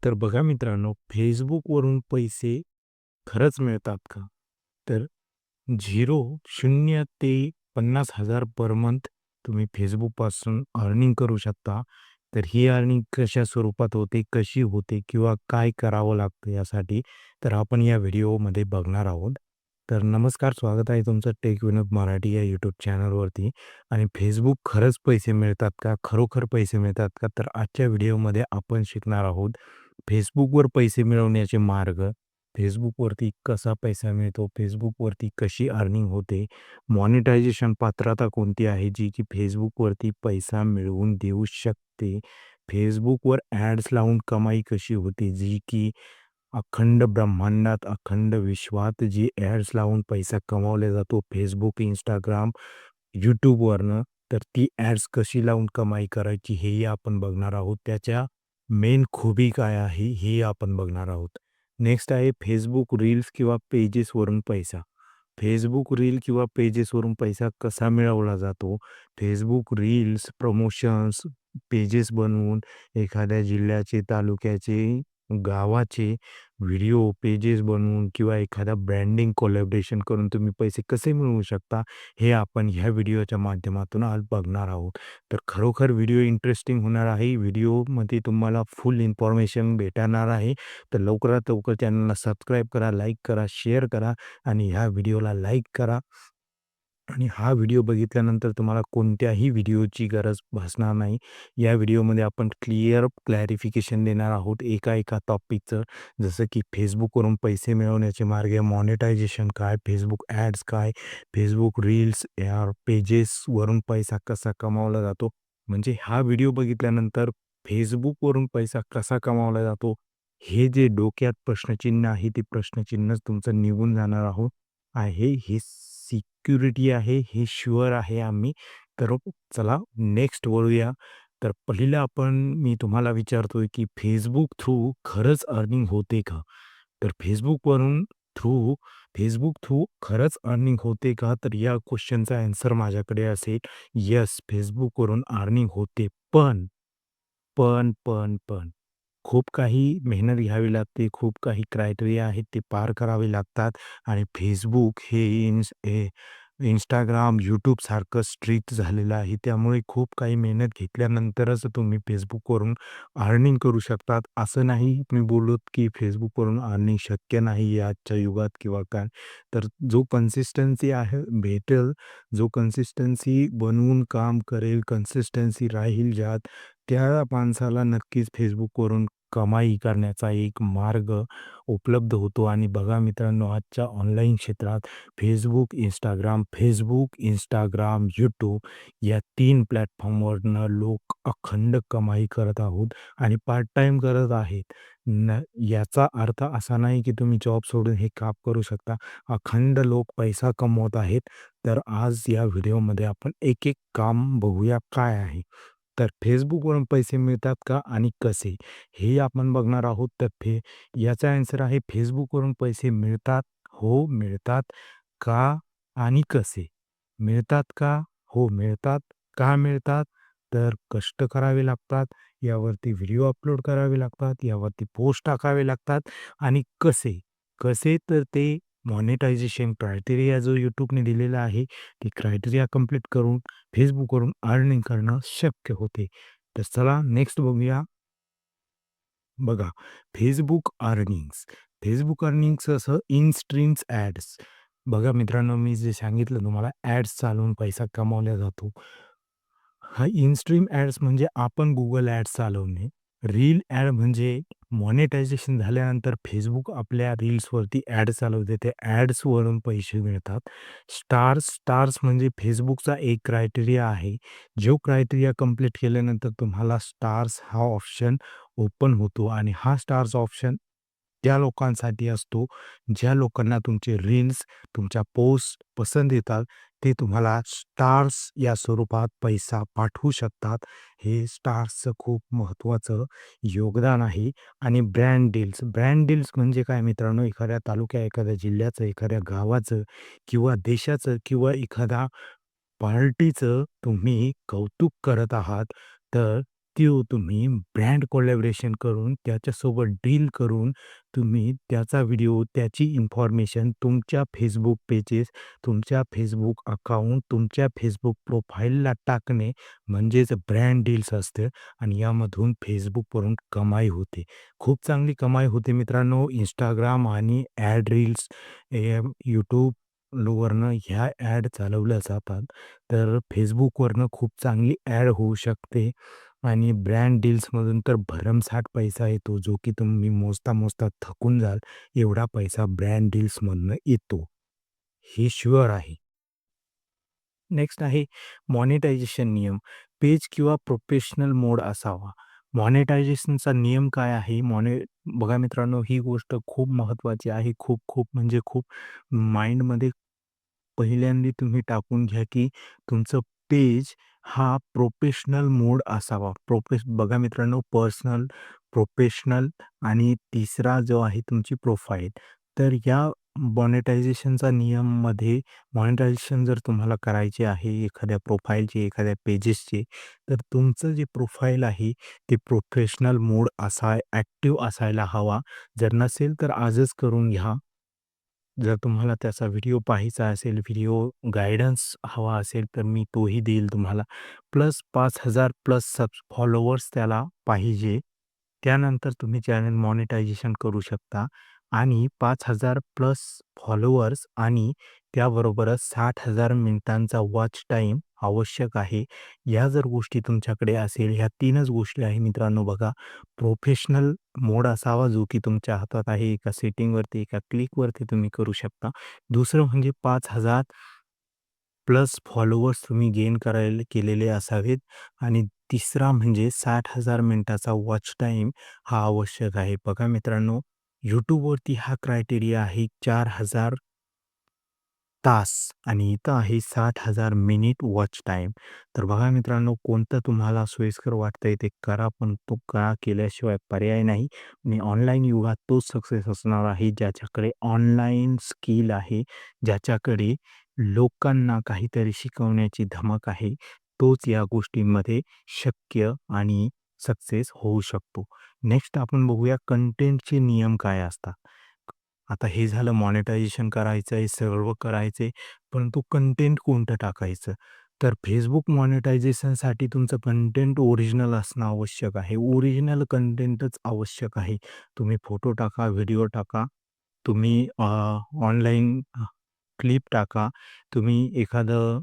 तर बघा मित्रांनो, Facebookवरून पैसे खरंच मिळतात का? तर 0 ते 50,000 पर मंथ तुम्ही Facebookपासून अर्निंग करू शकता. तर ही अर्निंग कशा स्वरूपात होते, कशी होते किंवा काय करावं लागतं यासाठी, तर आपण या व्हिडिओमध्ये बघणार आहोत. तर नमस्कार, स्वागत आहे तुमचं टेक विनोद मराठी या यूट्यूब चॅनलवरती. आणि Facebook खरंच पैसे मिळतात का? खरोखर पैसे मिळतात का? तर आजच्या व्हिडिओमध्ये आपण शिकणार आहोत Facebookवर पैसे मिळवण्याचे मार्ग, Facebookवरती कसा पैसा मिळतो, Facebookवरती कशी अर्निंग होते, मॉनिटायझेशन पात्रता कोणती आहे जी की Facebookवरती पैसा मिळवून देऊ शकते, Facebookवर ॲड्स लावून कमाई कशी होते, जी की अखंड ब्रह्मांडात, अखंड विश्वात जी ॲड्स लावून पैसा कमावला जातो Facebook, Instagram, YouTubeवरनं, तर ती ॲड्स कशी लावून कमाई करायची हेही आपण बघणार आहोत. त्याच्या मेन खूबी काय आहे हेही आपण बघणार आहोत. नेक्स्ट आहे Facebook रील्स किंवा पेजेसवरून पैसा. Facebook रील किंवा पेजेसवरून पैसा कसा मिळवला जातो? Facebook रील्स, प्रमोशन्स, पेजेस बनवून एखाद्या जिल्ह्याचे, तालुक्याचे, गावाचे व्हिडिओ पेजेस बनवून किंवा एखादा ब्रँडिंग कोलॅबोरेशन करून तुम्ही पैसे कसे मिळवू शकता, हे आपण ह्या व्हिडिओच्या माध्यमातून आज बघणार आहोत. तर खरोखर व्हिडिओ इंटरेस्टिंग होणार आहे. व्हिडिओमध्ये तुम्हाला फुल इन्फॉर्मेशन भेटणार आहे. तर लवकरात लवकर चॅनलला सबस्क्राईब करा, लाईक करा, शेअर करा आणि ह्या व्हिडिओला लाईक करा. आणि हा व्हिडिओ बघितल्यानंतर तुम्हाला कोणत्याही व्हिडिओची गरज भासणार नाही. या व्हिडिओमध्ये आपण क्लॅरिफिकेशन देणार आहोत एका टॉपिकचं. जसं की Facebookवरून पैसे मिळवण्याचे मार्ग, मॉनिटायझेशन काय, Facebook ॲड्स काय, Facebook रील्स या पेजेसवरून पैसा कसा कमावला जातो. म्हणजे हा व्हिडिओ बघितल्यानंतर Facebookवरून पैसा कसा कमावला जातो, हे जे डोक्यात प्रश्नचिन्ह आहे, ते प्रश्नचिन्हच तुमचं निघून जाणार हे सिक्युरिटी आहे, हे शुअर आहे आम्ही. तर चला नेक्स्ट वळूया. तर पहिलं मी तुम्हाला विचारतोय, की Facebook थ्रू खरंच अर्निंग होते का? तर थ्रू Facebook थ्रू खरंच अर्निंग होते का? तर या क्वेश्चनचा ॲन्सर माझ्याकडे असेल, येस, Facebookवरून अर्निंग होते. पण खूप काही मेहनत घ्यावी लागते, खूप काही क्रायटेरिया आहेत ते पार करावे लागतात आणि Facebook हे Instagram, YouTubeसारखं स्ट्रिक्ट झालेलं आहे. त्यामुळे खूप काही मेहनत घेतल्यानंतरच तुम्ही Facebookवरून अर्निंग करू शकतात. असं नाही मी बोलत, की Facebookवरून अर्निंग शक्य नाही आहे आजच्या युगात किंवा काय. तर जो कन्सिस्टन्सी आहे भेटेल, जो कन्सिस्टन्सी बनवून काम करेल, कन्सिस्टन्सी राहील ज्यात, त्या माणसाला नक्कीच Facebookवरून कमाई करण्याचा एक मार्ग उपलब्ध होतो. आणि बघा मित्रांनो, आजच्या ऑनलाईन क्षेत्रात Facebook, Instagram, YouTube या 3 प्लॅटफॉर्मवरनं लोक अखंड कमाई करत आहोत आणि पार्ट टाईम करत आहेत. याचा अर्थ असा नाही की तुम्ही जॉब सोडून हे काम करू शकता. अखंड लोक पैसा कमवत आहेत. तर आज या व्हिडिओमध्ये आपण एक काम बघूया काय आहे. तर Facebookवरून पैसे मिळतात का आणि कसे? हे आपण बघणार आहोत. तर याचा ॲन्सर आहे Facebookवरून पैसे मिळतात. हो, मिळतात. का आणि कसे? मिळतात का? हो, मिळतात. का मिळतात? तर कष्ट करावे लागतात, यावरती व्हिडिओ अपलोड करावे लागतात, यावरती पोस्ट टाकावे लागतात. आणि कसे? कसे तर ते मॉनिटायझेशन क्रायटेरिया जो YouTubeने दिलेला आहे, ती क्रायटेरिया कंप्लीट करून Facebookवरून अर्निंग करणं शक्य होते. तर चला नेक्स्ट बघूया. बघा, Facebook अर्निंग्स. Facebook अर्निंग्स असं इन स्ट्रीम्स ॲड्स. बघा मित्रांनो, मी जे सांगितलं तुम्हाला ॲड्स चालवून पैसा कमावला जातो. हा इन स्ट्रीम ॲड्स म्हणजे आपण Google ॲड्स चालवणे. रील ॲड म्हणजे मॉनिटायझेशन झाल्यानंतर Facebook आपल्या रील्सवरती ॲड चालवते. त्या ॲड्सवरून पैसे मिळतात. स्टार्स म्हणजे Facebookचा एक क्रायटेरिया आहे. जो क्रायटेरिया कंप्लीट केल्यानंतर तुम्हाला स्टार्स हा ऑप्शन ओपन होतो आणि हा स्टार्स ऑप्शन त्या लोकांसाठी असतो, ज्या लोकांना तुमचे रील्स, तुमच्या पोस्ट पसंत येतात. ते तुम्हाला स्टार्स या स्वरूपात पैसा पाठवू शकतात. हे स्टार्सचं खूप महत्त्वाचं योगदान आहे. आणि ब्रँड डील्स म्हणजे काय मित्रांनो, एखाद्या तालुक्या, एखाद्या जिल्ह्याचं, एखाद्या गावाचं किंवा देशाचं किंवा एखाद्या पार्टीचं तुम्ही कौतुक करत आहात, तर तो तुम्ही ब्रँड कोलॅबोरेशन करून त्याच्यासोबत डील करून तुम्ही त्याचा व्हिडिओ, त्याची इन्फॉर्मेशन तुमच्या Facebook पेजेस, तुमच्या Facebook अकाउंट, तुमच्या Facebook प्रोफाईलला टाकणे म्हणजेच ब्रँड डील्स असते आणि यामधून Facebookवरून कमाई होते. खूप चांगली कमाई होते मित्रांनो. Instagram आणि ॲड रील्स, YouTube वरनं ह्या ॲड चालवल्या जातात. तर Facebookवरनं खूप चांगली ॲड होऊ शकते आणि ब्रँड डील्समधून तर भरमसाठ पैसा येतो, जो की तुम्ही मोजता-मोजता थकून जाल, एवढा पैसा ब्रँड डील्समधनं येतो. हे शुअर आहे. नेक्स्ट आहे मॉनिटायझेशन नियम. पेज किंवा प्रोफेशनल मोड असावा. मॉनिटायझेशनचा नियम काय आहे? बघा मित्रांनो, ही गोष्ट खूप महत्त्वाची आहे. खूप खूप म्हणजे खूप माइंडमध्ये पहिल्यांदा तुम्ही टाकून घ्या, की तुमचं पेज हा प्रोफेशनल मोड असावा. बघा मित्रांनो, पर्सनल, प्रोफेशनल आणि तिसरा जो आहे तुमची प्रोफाईल. तर या मॉनिटायझेशनचा नियममध्ये मॉनिटायझेशन जर तुम्हाला करायचे आहे एखाद्या प्रोफाईलचे, एखाद्या पेजेसचे, तर तुमचं जे प्रोफाईल आहे ते प्रोफेशनल मोड ॲक्टिव्ह असायला हवा. जर नसेल तर आजच करून घ्या. जर तुम्हाला त्याचा व्हिडिओ पाहायचा असेल, व्हिडिओ गाईडन्स हवा असेल, तर मी तोही देईल तुम्हाला. प्लस 5,000 प्लस फॉलोवर्स त्याला पाहिजे. त्यानंतर तुम्ही चॅनल मॉनिटायझेशन करू शकता आणि 5,000 प्लस फॉलोवर्स आणि त्याबरोबरच 60,000 मिनिटांचा वॉच टाईम आवश्यक आहे. या जर गोष्टी तुमच्याकडे असेल, ह्या 3च गोष्टी आहे मित्रांनो बघा. प्रोफेशनल मोड असावा जो की तुमच्या हातात आहे. एका सेटिंगवरती, एका क्लिकवरती तुम्ही करू शकता. दुसरं म्हणजे 5,000 प्लस फॉलोवर्स तुम्ही गेन केलेले असावेत आणि तिसरा म्हणजे 60,000 मिनिटाचा वॉच टाईम हा आवश्यक आहे. बघा मित्रांनो, YouTubeवरती हा क्रायटेरिया आहे 4,000 तास आणि इथं आहे 60,000 मिनिट वॉच टाईम. तर बघा मित्रांनो, कोणतं तुम्हाला सोयीस्कर वाटतंय ते करा, पण तो केल्याशिवाय पर्याय नाही आणि ऑनलाईन युगात तोच सक्सेस असणार आहे, ज्याच्याकडे ऑनलाईन स्किल आहे, ज्याच्याकडे लोकांना काहीतरी शिकवण्याची धमक आहे, तोच या गोष्टींमध्ये शक्य आणि सक्सेस होऊ शकतो. नेक्स्ट आपण बघूया कंटेंटचे नियम काय असतात. आता हे झालं मॉनिटायझेशन करायचं आहे, सर्व करायचं आहे, परंतु कंटेंट कोणतं टाकायचं? तर Facebook मॉनिटायझेशनसाठी तुमचं कंटेंट ओरिजिनल असणं आवश्यक आहे. ओरिजिनल कंटेंटच आवश्यक आहे. तुम्ही फोटो टाका, व्हिडिओ टाका, तुम्ही ऑनलाईन क्लिप टाका, तुम्ही एखादं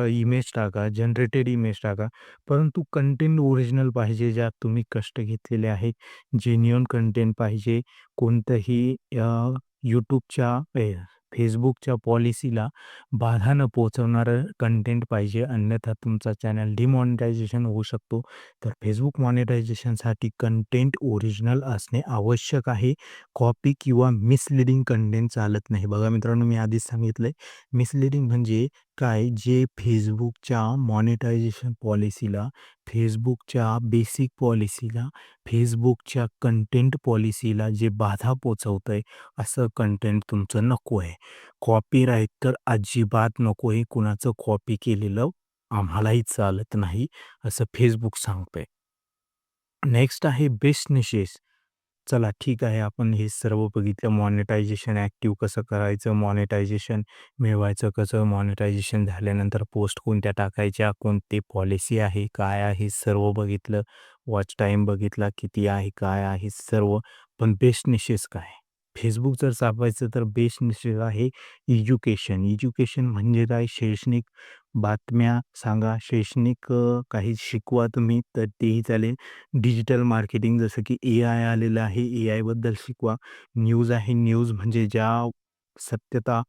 इमेज टाका, जनरेटेड इमेज टाका, परंतु कंटेंट ओरिजिनल पाहिजे, ज्यात तुम्ही कष्ट घेतलेले आहेत. जेन्युइन कंटेंट पाहिजे. कोणतंही YouTubeच्या Facebookच्या पॉलिसीला बाधा न पोहोचवणारं कंटेंट पाहिजे, अन्यथा तुमचा चॅनल डिमॉनिटायझेशन होऊ शकतो. तर Facebook मॉनिटायझेशनसाठी कंटेंट ओरिजिनल असणे आवश्यक आहे. कॉपी किंवा मिसलीडिंग कंटेंट चालत नाही. बघा मित्रांनो, मी आधीच सांगितलंय, मिसलीडिंग म्हणजे काय, जे Facebookच्या मॉनिटायझेशन पॉलिसीला, Facebookच्या बेसिक पॉलिसीला, Facebookच्या कंटेंट पॉलिसीला जे बाधा पोहोचवतंय, असं कंटेंट तुमचं नको आहे. कॉपीराईट तर अजिबात नको आहे. कुणाचं कॉपी केलेलं आम्हालाही चालत नाही, असं Facebook सांगतंय. नेक्स्ट आहे बेस्ट निशेस. चला ठीक आहे, आपण हे सर्व बघितलं. मॉनिटायझेशन ॲक्टिव्ह कसं करायचं, मॉनिटायझेशन मिळवायचं कसं, मॉनिटायझेशन झाल्यानंतर पोस्ट कोणत्या टाकायच्या, कोणती पॉलिसी आहे, काय आहे, सर्व बघितलं. वॉच टाईम बघितला, किती आहे, काय आहे सर्व. पण बेस्ट निशेस काय? Facebook जर चालवायचं तर बेस्ट निशेस आहे एज्युकेशन. एज्युकेशन म्हणजे काय? शैक्षणिक बातम्या सांगा, शैक्षणिक काही शिकवा तुम्ही, तर तेही चालेल. डिजिटल मार्केटिंग जसं की AI आलेलं आहे, AIबद्दल शिकवा. न्यूज आहे, न्यूज म्हणजे ज्या सत्यता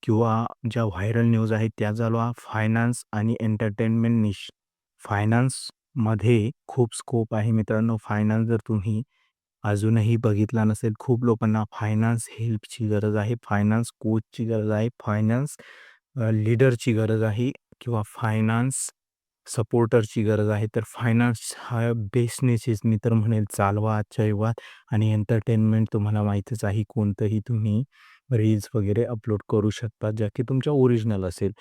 किंवा ज्या व्हायरल न्यूज आहेत त्या चालवा. फायनान्स आणि एंटरटेनमेंट फायनान्समध्ये खूप स्कोप आहे मित्रांनो. फायनान्स जर तुम्ही अजूनही बघितला नसेल, खूप लोकांना फायनान्स हेल्पची गरज आहे, फायनान्स कोचची गरज आहे, फायनान्स लीडरची गरज आहे किंवा फायनान्स सपोर्टरची गरज आहे. तर फायनान्स हा बिझनेसेस मी तर म्हणेल चालवा आजच्या युगात. आणि एंटरटेनमेंट तुम्हाला माहीतच आहे, कोणतंही तुम्ही रील्स वगैरे अपलोड करू शकता, ज्या की तुमच्या ओरिजिनल असेल.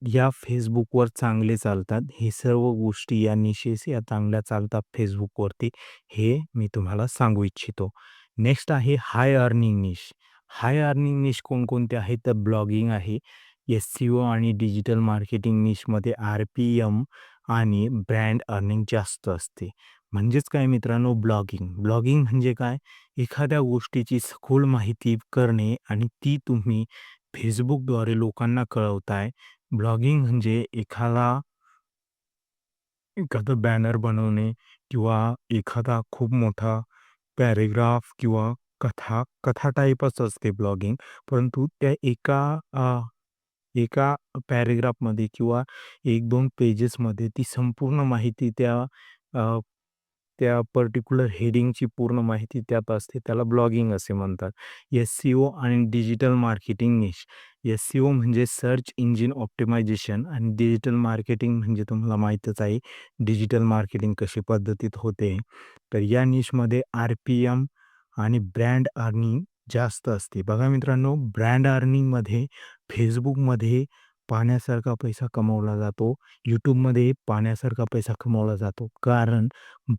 या Facebookवर चांगले चालतात. हे सर्व गोष्टी या निशेस या चांगल्या चालतात Facebookवरती, हे मी तुम्हाला सांगू इच्छितो. नेक्स्ट आहे हाय अर्निंग निश. हाय अर्निंग निश कोणकोणते आहेत? तर ब्लॉगिंग आहे, एस-सी-ओ आणि डिजिटल मार्केटिंग निशमध्ये आर-पी-एम आणि ब्रँड अर्निंग जास्त असते. म्हणजेच काय मित्रांनो, ब्लॉगिंग. ब्लॉगिंग म्हणजे काय? एखाद्या गोष्टीची सखोल माहिती करणे आणि ती तुम्ही Facebookद्वारे लोकांना कळवताय. ब्लॉगिंग म्हणजे एखादं बॅनर बनवणे किंवा एखादा खूप मोठा पॅरेग्राफ किंवा कथा टाइपच असते ब्लॉगिंग. परंतु त्या एका पॅराग्राफमध्ये किंवा 1-2 पेजेसमध्ये ती संपूर्ण माहिती अ, त्या पर्टिक्युलर हेडिंगची पूर्ण माहिती त्यात असते. त्याला ब्लॉगिंग असे म्हणतात. एस-सी-ओ आणि डिजिटल मार्केटिंग निश. एस-सी-ओ म्हणजे सर्च इंजिन ऑप्टिमायझेशन आणि डिजिटल मार्केटिंग म्हणजे तुम्हाला माहीतच आहे, डिजिटल मार्केटिंग कशी पद्धतीत होते. तर या निशमध्ये आर-पी-एम आणि ब्रँड अर्निंग जास्त असते. बघा मित्रांनो, ब्रँड अर्निंगमध्ये Facebookमध्ये पाण्यासारखा पैसा कमवला जातो. YouTubeमध्ये पाण्यासारखा पैसा कमवला जातो. कारण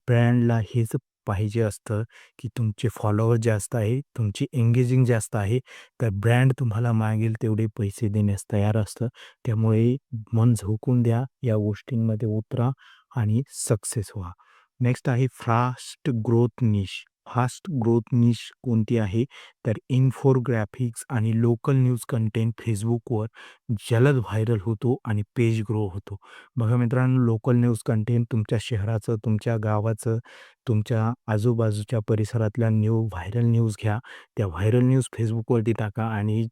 ब्रँडला हेच पाहिजे असतं, की तुमचे फॉलोअर्स जास्त आहे, तुमची एंगेजिंग जास्त आहे, तर ब्रँड तुम्हाला मागेल तेवढे पैसे देण्यास तयार असतं. त्यामुळे मन झोकून द्या, या गोष्टींमध्ये उतरा आणि सक्सेस व्हा. नेक्स्ट आहे फास्ट ग्रोथ निश. फास्ट ग्रोथ निश कोणती आहे? तर इन्फोग्राफिक्स आणि लोकल न्यूज कंटेंट Facebookवर जलद व्हायरल होतो आणि पेज ग्रो होतो. बघा मित्रांनो, लोकल न्यूज कंटेंट तुमच्या शहराचं, तुमच्या गावाचं, तुमच्या आजूबाजूच्या परिसरातल्या व्हायरल न्यूज घ्या. त्या व्हायरल न्यूज Facebookवरती टाका आणि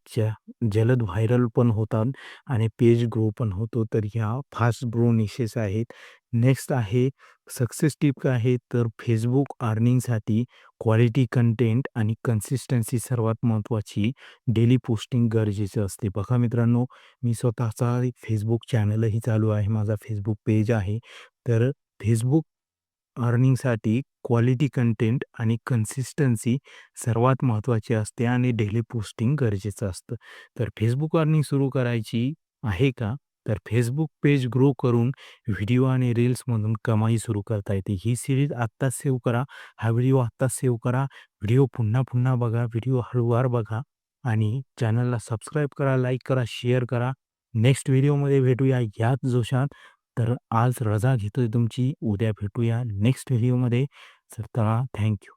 जलद व्हायरल पण होतात आणि पेज ग्रो पण होतो. तर ह्या फास्ट ग्रो निशेस आहेत. नेक्स्ट आहे सक्सेस टिप काय आहे? तर Facebook अर्निंगसाठी क्वालिटी कंटेंट आणि कन्सिस्टन्सी सर्वात महत्त्वाची. डेली पोस्टिंग गरजेचं असते. बघा मित्रांनो, मी स्वतःचा एक Facebook चॅनलही चालू आहे. माझा Facebook पेज आहे. तर Facebook अर्निंगसाठी क्वालिटी कंटेंट आणि कन्सिस्टन्सी सर्वात महत्त्वाची असते आणि डेली पोस्टिंग गरजेचं असतं. तर Facebook अर्निंग सुरू करायची आहे का? तर Facebook पेज ग्रो करून व्हिडिओ आणि रील्समधून कमाई सुरू करता येते. ही सीरीज आत्ताच सेव्ह करा. हा व्हिडिओ आत्ताच सेव्ह करा. व्हिडिओ पुन्हा-पुन्हा बघा. व्हिडिओ हळूवार बघा आणि चॅनलला सबस्क्राईब करा, लाईक करा, शेअर करा. नेक्स्ट व्हिडिओमध्ये भेटूया याच जोशात. तर आज रजा घेतोय तुमची. उद्या भेटूया नेक्स्ट व्हिडिओमध्ये. तर चला, थँक यू.